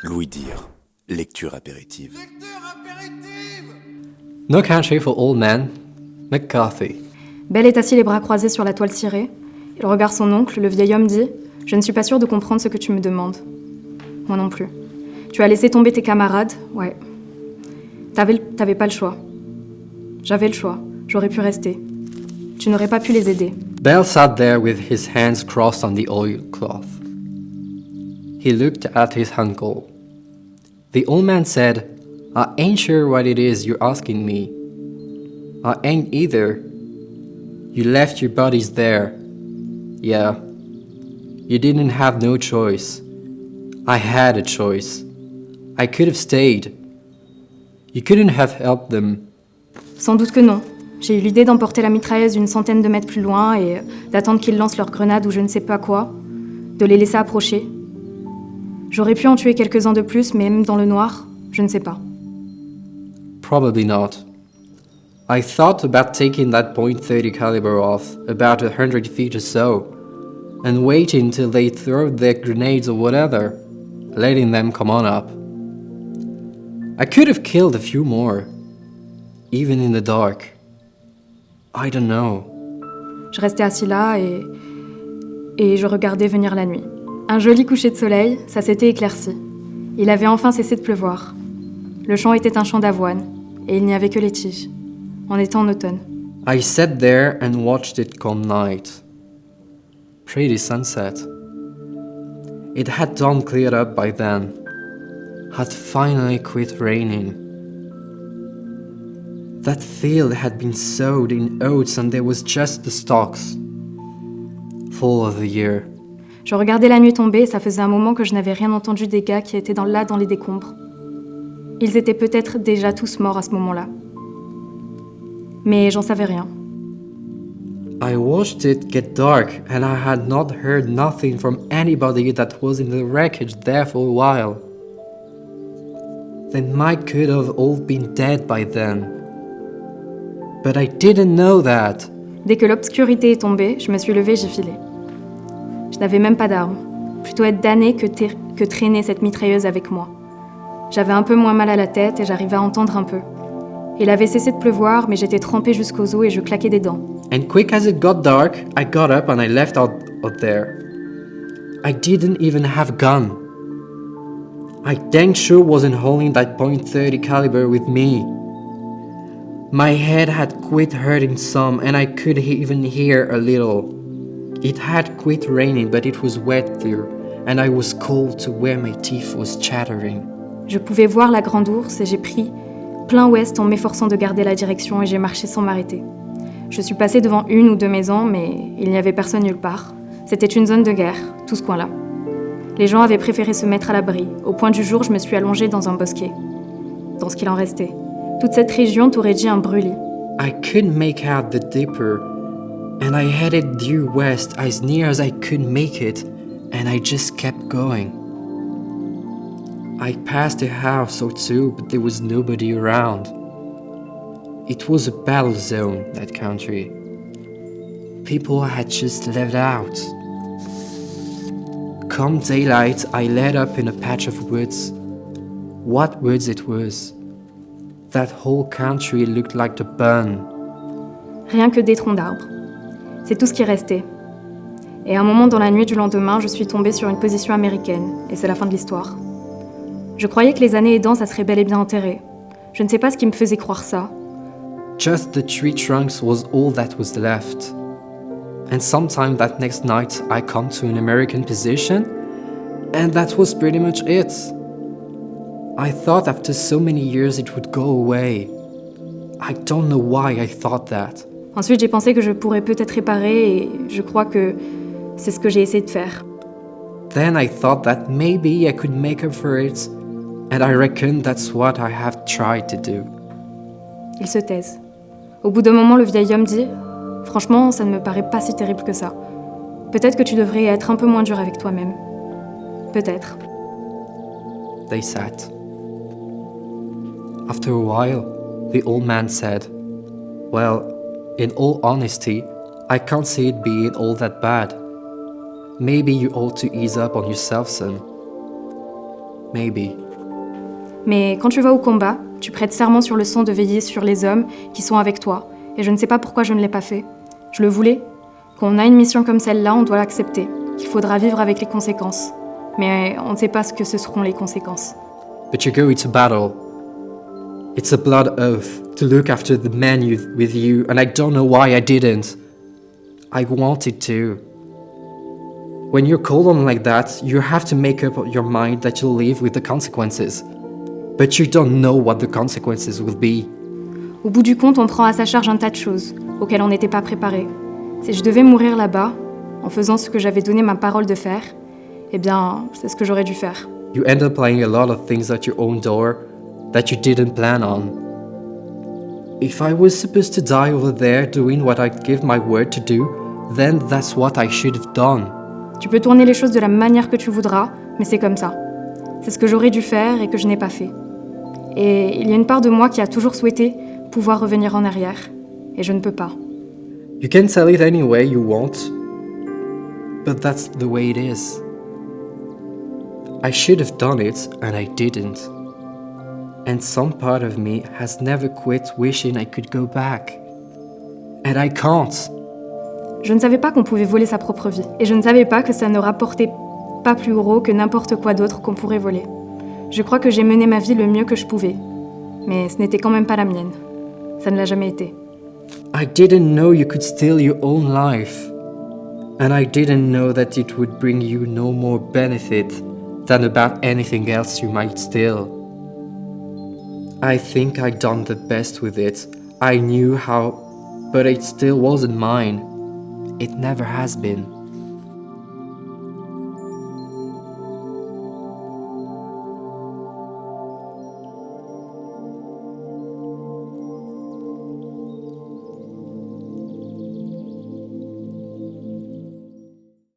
Louis Dire, lecture apéritive. No Country for Old Men, McCarthy. Belle est assis les bras croisés sur la toile cirée. Il regarde son oncle, le vieil homme dit « Je ne suis pas sûre de comprendre ce que tu me demandes. » Moi non plus. Tu as laissé tomber tes camarades? Ouais. T'avais pas le choix. J'avais le choix. J'aurais pu rester. Tu n'aurais pas pu les aider. Bell sat there with his hands crossed on the oilcloth. He looked at his uncle. The old man said, I ain't sure what it is you're asking me. I ain't either. You left your bodies there. Yeah. You didn't have no choice. I had a choice. I could have stayed. You couldn't have helped them. Sans doute que non. J'ai eu l'idée d'emporter la mitrailleuse une centaine de mètres plus loin et d'attendre qu'ils lancent leurs grenades ou je ne sais pas quoi, de les laisser approcher. J'aurais pu en tuer quelques-uns de plus, mais même dans le noir, je ne sais pas. Probably not. I thought about taking that .30 caliber off, about 100 feet or so, and waiting till they throw their grenades or whatever, letting them come on up. I could have killed a few more, even in the dark. I don't know. Je restais assis là et je regardais venir la nuit. Un joli coucher de soleil, ça s'était éclairci. Il avait enfin cessé de pleuvoir. Le champ était un champ d'avoine, et il n'y avait que les tiges. On était en automne. I sat there and watched it come night. Pretty sunset. It had dawn cleared up by then. Had finally quit raining. That field had been sowed in oats and there was just the stalks. Fall of the year. Je regardais la nuit tomber et ça faisait un moment que je n'avais rien entendu des gars qui étaient là dans les décombres. Ils étaient peut-être déjà tous morts à ce moment-là. Mais j'en savais rien. I watched it get dark and I had not heard nothing from anybody that was in the wreckage there for a while. They might could have all been dead by then. But I didn't know that. Dès que l'obscurité est tombée, je me suis levée et j'ai filé. Je n'avais même pas d'arme. Plutôt être damnée que traîner cette mitrailleuse avec moi. J'avais un peu moins mal à la tête et j'arrivais à entendre un peu. Il avait cessé de pleuvoir, mais j'étais trempée jusqu'aux os et je claquais des dents. And quick as it got dark, I got up and I left out there. I didn't even have a gun. I dang sure wasn't holding that .30 caliber with me. My head had quit hurting some and I could even hear a little. It had quit raining but it was wet through and I was cold to where my teeth was chattering. Je pouvais voir la grande ours et j'ai pris plein ouest en m'efforçant de garder la direction et j'ai marché sans m'arrêter. Je suis passée devant une ou deux maisons mais il n'y avait personne nulle part. C'était une zone de guerre, tout ce coin-là. Les gens avaient préféré se mettre à l'abri. Au point du jour, je me suis allongée dans un bosquet. Dans ce qu'il en restait. Toute cette région t'aurait dit un brûlis. I couldn't make out the dipper, and I headed due west as near as I could make it, and I just kept going. I passed a house or two, but there was nobody around. It was a battle zone, that country. People had just left out. Come daylight, I led up in a patch of woods. What woods it was. That whole country looked like to burn. Rien que des troncs d'arbres. C'est tout ce qui restait. Et à un moment dans la nuit du lendemain, je suis tombée sur une position américaine, et c'est la fin de l'histoire. Je croyais que les années aidant, ça serait bel et bien enterré. Je ne sais pas ce qui me faisait croire ça. Just the tree trunks was all that was left. And sometime that next night, I come to an American position, and that was pretty much it. I thought after so many years it would go away. I don't know why I thought that. Ensuite, j'ai pensé que je pourrais peut-être réparer et je crois que c'est ce que j'ai essayé de faire. Then I thought that maybe I could make up for it, and I reckon that's what I have tried to do. Ils se taisent. Au bout d'un moment, le vieil homme dit « Franchement, ça ne me paraît pas si terrible que ça. Peut-être que tu devrais être un peu moins dur avec toi-même. Peut-être. » They sat. After a while, the old man said, Well, in all honesty, I can't see it being all that bad. Maybe you ought to ease up on yourself, son. maybe. Mais quand tu vas au combat, tu prêtes serment sur le sang de veiller sur les hommes qui sont avec toi. Et je ne sais pas pourquoi je ne l'ai pas fait. Je le voulais. Quand on a une mission comme celle-là, on doit l'accepter. Il faudra vivre avec les conséquences. Mais on ne sait pas ce que ce seront les conséquences. But you go to battle. It's a blood oath to look after the men with you, and I don't know why I didn't. I wanted to. When you're called on like that, you have to make up your mind that you'll live with the consequences. But you don't know what the consequences will be. Au bout du compte, on prend à sa charge un tas de choses auxquelles on n'était pas préparé. Si je devais mourir là-bas, en faisant ce que j'avais donné ma parole de faire, eh bien, c'est ce que j'aurais dû faire. You end up laying a lot of things at your own door that you didn't plan on. If I was supposed to die over there doing what I'd give my word to do, then that's what I should have done. Tu peux tourner les choses de la manière que tu voudras, mais c'est comme ça. C'est ce que j'aurais dû faire et que je n'ai pas fait. Et il y a une part de moi qui a toujours souhaité pouvoir revenir en arrière. Et je ne peux pas. You can tell it any way you want, but that's the way it is. I should have done it, and I didn't. And some part of me has never quit wishing I could go back. And I can't. Je ne savais pas qu'on pouvait voler sa propre vie. Et je ne savais pas que ça ne rapportait pas plus gros que n'importe quoi d'autre qu'on pourrait voler. Je crois que j'ai mené ma vie le mieux que je pouvais. Mais ce n'était quand même pas la mienne. Ça ne l'a jamais été. I didn't know you could steal your own life. And I didn't know that it would bring you no more benefit than about anything else you might steal. I think I'd done the best with it. I knew how, but it still wasn't mine. It never has been.